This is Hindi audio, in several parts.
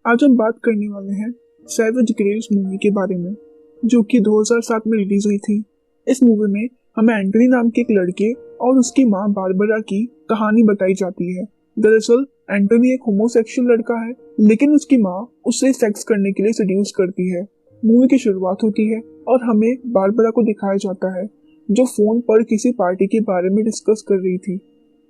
आज हम बात करने वाले हैं सैवेज ग्रेव्स मूवी के बारे में, जो कि 2007 में रिलीज हुई थी। इस मूवी में हमें एंटनी नाम के एक लड़के और उसकी माँ बारबरा की कहानी बताई जाती है। दरअसल एंटनी एक होमोसेक्सुअल लड़का है, लेकिन उसकी माँ उससे सेक्स करने के लिए सेड्यूस करती है। मूवी की शुरुआत होती है और हमें बारबरा को दिखाया जाता है, जो फोन पर किसी पार्टी के बारे में डिस्कस कर रही थी।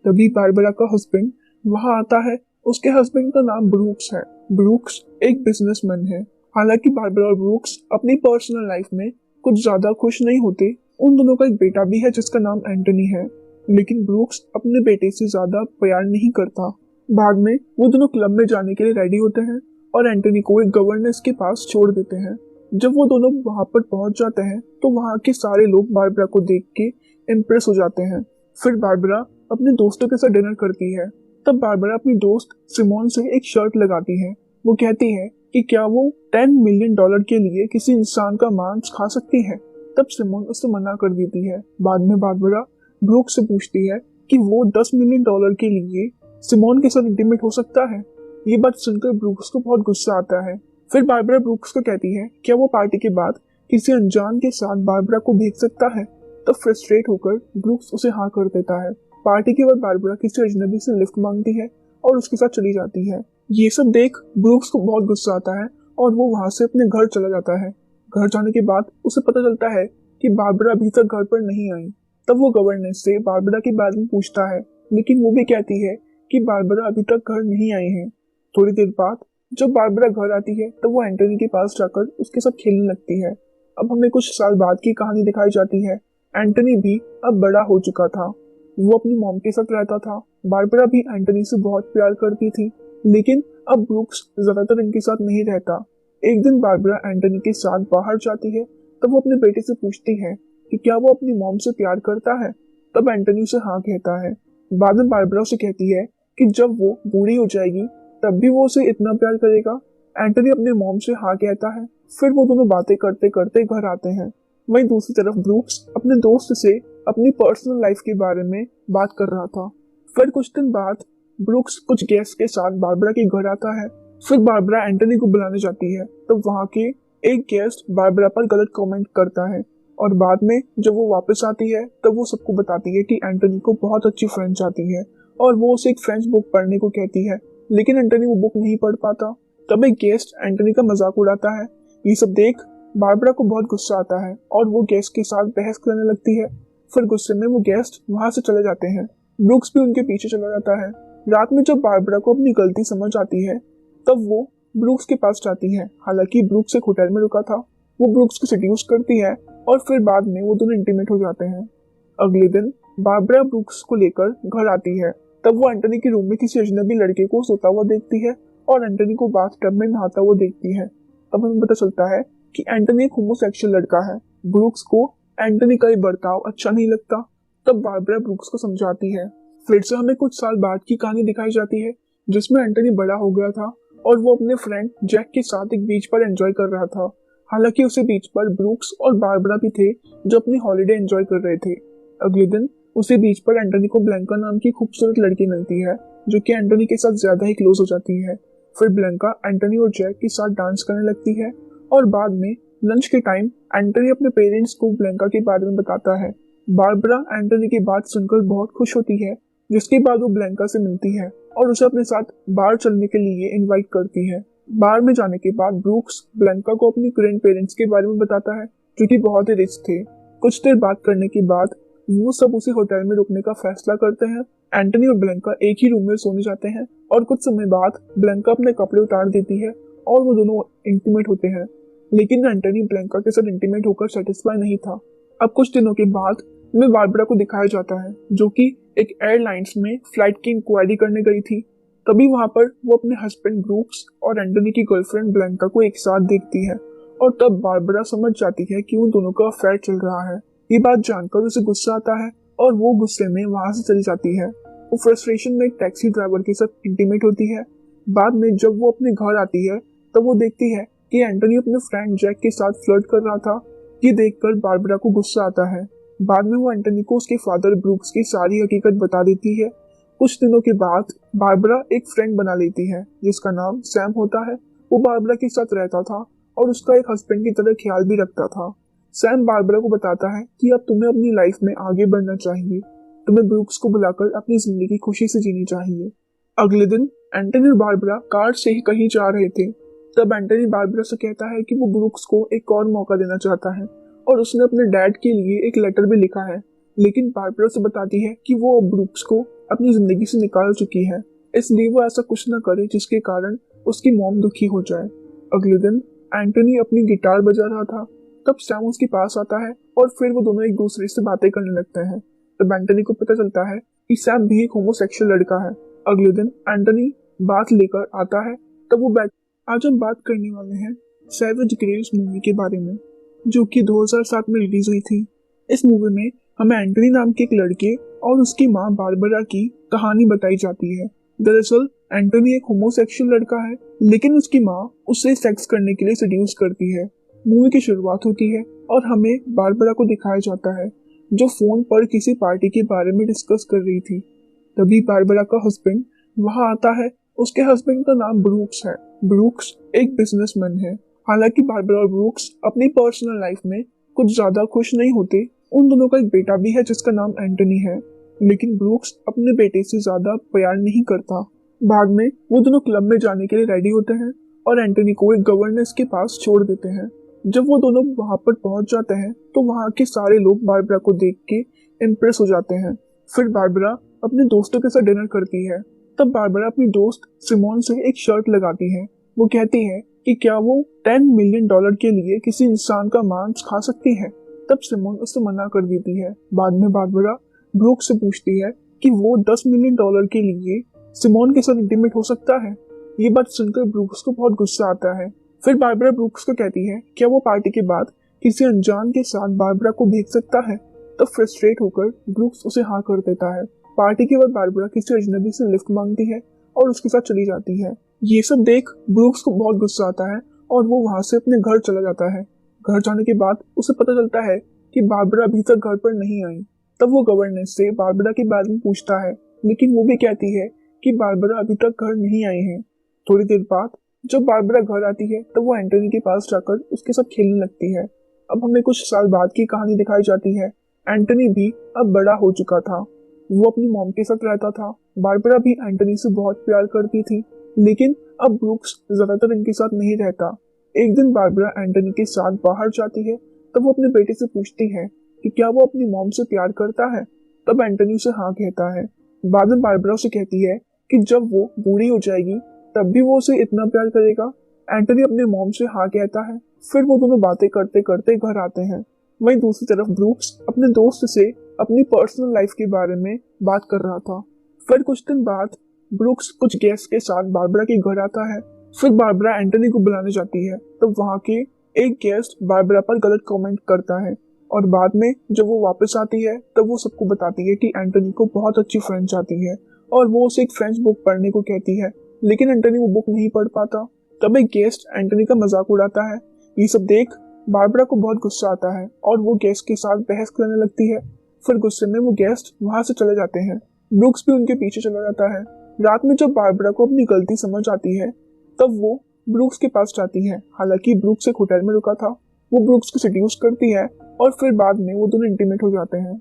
तभी बारबरा का हस्बैंड वहां आता है। उसके हस्बैंड का नाम ब्रूक्स है। ब्रूक्स एक बिजनेसमैन है। हालांकि बारबरा और ब्रूक्स अपनी पर्सनल लाइफ में कुछ ज्यादा खुश नहीं होते। उन दोनों का एक बेटा भी है जिसका नाम एंटनी है, लेकिन ब्रूक्स अपने बेटे से ज्यादा प्यार नहीं करता। बाद में वो दोनों क्लब में जाने के लिए रेडी होते हैं और एंटनी को एक गवर्नेंस के पास छोड़ देते हैं। जब वो दोनों वहां पर पहुंच जाते हैं तो वहां के सारे लोग बारबरा को देख के इम्प्रेस हो जाते हैं। फिर बारबरा अपने दोस्तों के साथ डिनर करती है। तब बारबरा अपनी दोस्त सिमोन से एक शर्त लगाती है। वो कहती है कि क्या वो $10 मिलियन के लिए किसी इंसान का मांस खा सकती है। तब सिमोन उससे मना कर देती है। बाद में बारबरा ब्रूक से पूछती है कि वो $10 मिलियन के लिए सिमोन के साथ इंटीमेट हो सकता है। ये बात सुनकर ब्रूक्स को बहुत गुस्सा आता है। फिर बारबरा ब्रूक्स को कहती है क्या वो पार्टी के बाद किसी अनजान के साथ बारबरा को भेज सकता है। तब फ्रस्ट्रेट होकर ब्रूक्स उसे हाँ कर देता है। पार्टी के बाद बारबरा किसी अजनबी से लिफ्ट मांगती है और उसके साथ चली जाती है। ये सब देख ब्रूक्स को बहुत गुस्सा आता है और वो वहां से अपने घर चला जाता है। घर जाने के बाद उसे पता चलता है कि बारबरा अभी तक घर पर नहीं आई। तब वो गवर्नेंस से बारबरा के बारे में पूछता है, लेकिन वो भी कहती है कि बारबरा अभी तक घर नहीं आई है। थोड़ी देर बाद जब बारबरा घर आती है तब वो एंटनी के पास जाकर उसके साथ खेलने लगती है। अब हमें कुछ साल बाद की कहानी दिखाई जाती है। एंटनी भी अब बड़ा हो चुका था। वो अपनी मॉम के साथ रहता था। बारबरा भी एंटनी से बहुत प्यार करती थी, लेकिन अब ब्रूक्स ज्यादातर इनके साथ नहीं रहता। एक दिन बारबरा एंटनी के साथ बाहर जाती है। तब वो अपने बेटे से पूछती है कि क्या वो अपनी मॉम से प्यार करता है। तब एंटनी उसे हाँ कहता है। बाद में बारबरा उसे कहती है कि जब वो बूढ़ी हो जाएगी तब भी वो उसे इतना प्यार करेगा। एंटनी अपने मॉम से हाँ कहता है। फिर वो दोनों बातें करते करते घर आते हैं। वहीं दूसरी तरफ ब्रूक्स अपने दोस्त से अपनी पर्सनल लाइफ के बारे में बात कर रहा था। फिर कुछ दिन बाद ब्रूक्स कुछ गेस्ट के साथ बारबरा के घर आता है। फिर बारबरा एंटनी को बुलाने जाती है। तो वहाँ के एक गेस्ट बारबरा पर गलत कमेंट करता है और बाद में जब वो वापस आती है तब वो सबको बताती है कि एंटनी को बहुत अच्छी फ्रेंच आती है और वो उसे एक फ्रेंच बुक पढ़ने को कहती है, लेकिन एंटनी वो बुक नहीं पढ़ पाता। तब एक गेस्ट एंटनी का मजाक उड़ाता है। ये सब देख बारबरा को बहुत गुस्सा आता है और वो गेस्ट के साथ बहस करने लगती है। फिर गुस्से में वो गेस्ट वहां से चले जाते हैं। ब्रूक्स भी उनके पीछे चला जाता है। रात में जब बारबरा को अपनी गलती समझ आती है तब वो ब्रूक्स के पास जाती है। हालांकि ब्रूक्स एक होटल में रुका था। वो ब्रूक्स को सेड्यूस करती है और फिर बाद में वो दोनों इंटीमेट हो जाते हैं। अगले दिन बारबरा ब्रूक्स को लेकर घर आती है। तब वो एंटनी के रूम में किसी अजनबी लड़के को सोता हुआ देखती है और एंटनी को बाथटब में नहाता हुआ देखती है। तब हमें पता चलता है कि एंटनी एक होमोसेक्सुअल लड़का है। ब्रूक्स को एंटनी का ये बर्ताव अच्छा नहीं लगता। तब बारबरा ब्रूक्स को समझाती है। फिर से हमें कुछ साल बाद की कहानी दिखाई जाती है, जिसमें एंटनी बड़ा हो गया था और वो अपने फ्रेंड जैक के साथ एक बीच पर एंजॉय कर रहा था। हालांकि उसे बीच पर ब्रूक्स और बारबरा भी थे जो अपनी हॉलिडे एंजॉय कर रहे थे। अगले दिन उसे बीच पर एंटनी को ब्लैंका नाम की खूबसूरत लड़की मिलती है, जो कि एंटनी के साथ ज्यादा ही क्लोज हो जाती है। फिर ब्लैंका एंटनी और जैक के साथ डांस करने लगती है और बाद में लंच के टाइम एंटनी अपने पेरेंट्स को ब्लैंका के बारे में बताता है। बारबरा एंटनी की बात सुनकर बहुत खुश होती है, जिसके बाद वो ब्लैंका से मिलती है और उसे अपने साथ बाहर चलने के लिए इनवाइट करती है। बाहर में जाने के बाद ब्रूक्स ब्लैंका को अपनी ग्रैंड पेरेंट्स के बारे में बताता है, जो कि बहुत ही रिच थे। कुछ देर बात करने के बाद वो सब उसी होटल में रुकने का फैसला करते हैं। एंटनी और ब्लैंका एक ही रूम में सोने जाते हैं और कुछ समय बाद ब्लैंका अपने कपड़े उतार देती है और वो दोनों इंटीमेट होते हैं। लेकिन एंटनी ब्लैंका के साथ इंटीमेट होकर सेटिस्फाई नहीं था। अब कुछ दिनों के बाद हमें बारबरा को दिखाया जाता है, जो कि एक एयरलाइंस में फ्लाइट की इंक्वायरी करने गई थी। तभी वहां पर वो अपने हस्बैंड ब्रूक्स और एंटनी की गर्लफ्रेंड ब्लैंका को एक साथ देखती है और तब बारबरा समझ जाती है कि उन दोनों का अफेयर चल रहा है। ये बात जानकर उसे गुस्सा आता है और वो गुस्से में वहां से चली जाती है। वो फ्रस्ट्रेशन में एक टैक्सी ड्राइवर के साथ इंटीमेट होती है। बाद में जब वो अपने घर आती है तब वो देखती है कि एंटनी अपने फ्रेंड जैक के साथ फ्लर्ट कर रहा था। ये देखकर बारबरा को गुस्सा आता है। बाद में वो एंटनी को उसके फादर ब्रूक्स की सारी हकीकत बता देती है। कुछ दिनों के बाद बारबरा एक फ्रेंड बना लेती है जिसका नाम सैम होता है वो बारबरा के साथ रहता था और उसका एक हस्बैंड की तरह ख्याल भी रखता था। सैम बारबरा को बताता है कि अब तुम्हें अपनी लाइफ में आगे बढ़ना चाहिए, तुम्हें ब्रूक्स को बुलाकर अपनी जिंदगी खुशी से जीनी चाहिए। अगले दिन एंटनी और बारबरा कार से ही कहीं जा रहे थे। तब एंटनी बारबरा से कहता है कि वो ब्रूक्स को एक और मौका देना चाहता है और उसने अपने डैड के लिए एक लेटर भी लिखा है, लेकिन बारबरा से बताती है कि वो अब ब्रूक्स को अपनी जिंदगी से निकाल चुकी है, इसलिए वो ऐसा कुछ न करे जिसके कारण उसकी मॉम दुखी हो जाए। अगले दिन एंटनी अपनी गिटार बजा रहा था, तब सैम उसके पास आता है और फिर वो दोनों एक दूसरे से बातें करने लगते हैं। तब एंटनी को पता चलता है कि सैम भी एक होमोसेक्सुअल लड़का है। अगले दिन एंटनी बात लेकर आता है, तब वो बैठ आज हम बात करने वाले हैं सैवेज ग्रेव्स मूवी के बारे में, जो कि 2007 में रिलीज हुई थी। इस मूवी में हमें एंटनी नाम के एक लड़के और उसकी माँ बारबरा की कहानी बताई जाती है। दरअसल एंटनी एक होमोसेक्सुअल लड़का है, लेकिन उसकी माँ उसे सेक्स करने के लिए सेड्यूस करती है। मूवी की शुरुआत होती है और हमें बारबरा को दिखाया जाता है जो फोन पर किसी पार्टी के बारे में डिस्कस कर रही थी। तभी बारबरा का हस्बैंड वहां आता है। उसके हस्बैंड का नाम ब्रूक्स है। ब्रूक्स एक बिजनेसमैन है। हालांकि बारबरा और ब्रूक्स अपनी पर्सनल लाइफ में कुछ ज्यादा खुश नहीं होते। उन दोनों का एक बेटा भी है जिसका नाम एंटनी है, लेकिन ब्रूक्स अपने बेटे से ज्यादा प्यार नहीं करता। बाद में वो दोनों क्लब में जाने के लिए रेडी होते हैं और एंटनी को एक गवर्नेंस के पास छोड़ देते हैं। जब वो दोनों वहां पर पहुंच जाते हैं तो वहां के सारे लोग बारबरा को देख के इम्प्रेस हो जाते हैं। फिर बारबरा अपने दोस्तों के साथ डिनर करती है। तब बारबरा अपनी दोस्त सिमोन से एक शर्त लगाती है। वो कहती है कि क्या वो $10 मिलियन के लिए किसी इंसान का मांस खा सकती है। तब सिमोन उससे मना कर देती है। बाद में बारबरा ब्रूक से पूछती है कि वो $10 मिलियन के लिए सिमोन के साथ इंटीमेट हो सकता है। ये बात सुनकर ब्रूक्स को बहुत गुस्सा आता है। फिर बारबरा ब्रूक्स को कहती है क्या वो पार्टी के बाद किसी अनजान के साथ बारबरा को देख सकता है। तब फ्रस्ट्रेट होकर ब्रूक्स उसे हाँ कर देता है। पार्टी के बाद बारबरा किसी अजनबी से लिफ्ट मांगती है और उसके साथ चली जाती है। ये सब देख ब्रूक्स को बहुत गुस्सा आता है और वो वहां से अपने घर चला जाता है। घर जाने के बाद उसे पता चलता है कि बारबरा अभी तक घर पर नहीं आई। तब वो गवर्नेंस से बारबरा के बारे में पूछता है, लेकिन वो भी कहती है कि बारबरा अभी तक घर नहीं आई है। थोड़ी देर बाद जब बारबरा घर आती है तब वो एंटनी के पास जाकर उसके साथ खेलने लगती है। अब हमें कुछ साल बाद की कहानी दिखाई जाती है। एंटनी भी अब बड़ा हो चुका था। वो अपनी मॉम के साथ रहता था। बारबरा भी एंटनी से बहुत प्यार करती थी, लेकिन अब ब्रूक्स ज्यादातर इनके साथ नहीं रहता। एक दिन बारबरा एंटनी के साथ बाहर जाती है। तब वो अपने बेटे से पूछती है कि क्या वो अपनी मॉम से प्यार करता है। तब एंटनी उसे हाँ कहता है। बाद में बारबरा उसे कहती है कि जब वो बूढ़ी हो जाएगी तब भी वो उसे इतना प्यार करेगा। एंटनी अपने मॉम से हाँ कहता है। फिर वो दोनों बातें करते करते घर आते हैं। वहीं दूसरी तरफ ब्रूक्स अपने दोस्त से अपनी पर्सनल लाइफ के बारे में बात कर रहा था। फिर कुछ दिन बाद ब्रूक्स कुछ गेस्ट के साथ बारबरा के घर आता है। फिर बारबरा एंटनी को बुलाने जाती है। तब वहां के एक गेस्ट बारबरा पर गलत कमेंट करता है और बाद में जब वो वापस आती है तब वो सबको बताती है कि एंटनी को बहुत अच्छी फ्रेंच आती है और वो उसे एक फ्रेंच बुक पढ़ने को कहती है, लेकिन एंटनी वो बुक नहीं पढ़ पाता। तब एक गेस्ट एंटनी का मजाक उड़ाता है। ये सब देख बारबरा को बहुत गुस्सा आता है और वो गेस्ट के साथ बहस करने लगती है। फिर गुस्से में वो गेस्ट वहां से चले जाते हैं। ब्रूक्स भी उनके पीछे चला जाता है। रात में जब बारबरा को अपनी गलती समझ आती है तब वो ब्रूक्स के पास जाती है। हालांकि ब्रूक्स एक होटल में रुका था। वो ब्रूक्स को सेड्यूस करती है और फिर बाद में वो दोनों इंटीमेट हो जाते हैं।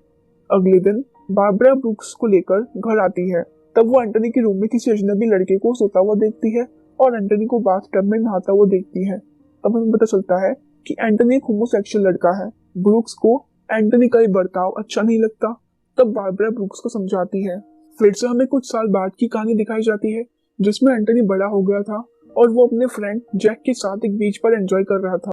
अगले दिन बारबरा ब्रूक्स को लेकर घर आती है। तब वो एंटनी के रूम में किसी अजनबी लड़के को सोता हुआ देखती है और एंटनी को बाथटब में नहाता हुआ देखती है। तब हमें पता चलता है कि एंटनी एक होमोसेक्सुअल लड़का है। ब्रूक्स को एंटनी का ये बर्ताव अच्छा नहीं लगता। तब बारबरा ब्रूक्स को समझाती है। फिर से हमें कुछ साल बाद की कहानी दिखाई जाती है जिसमें एंटनी बड़ा हो गया था और वो अपने फ्रेंड जैक के साथ एक बीच पर एंजॉय कर रहा था।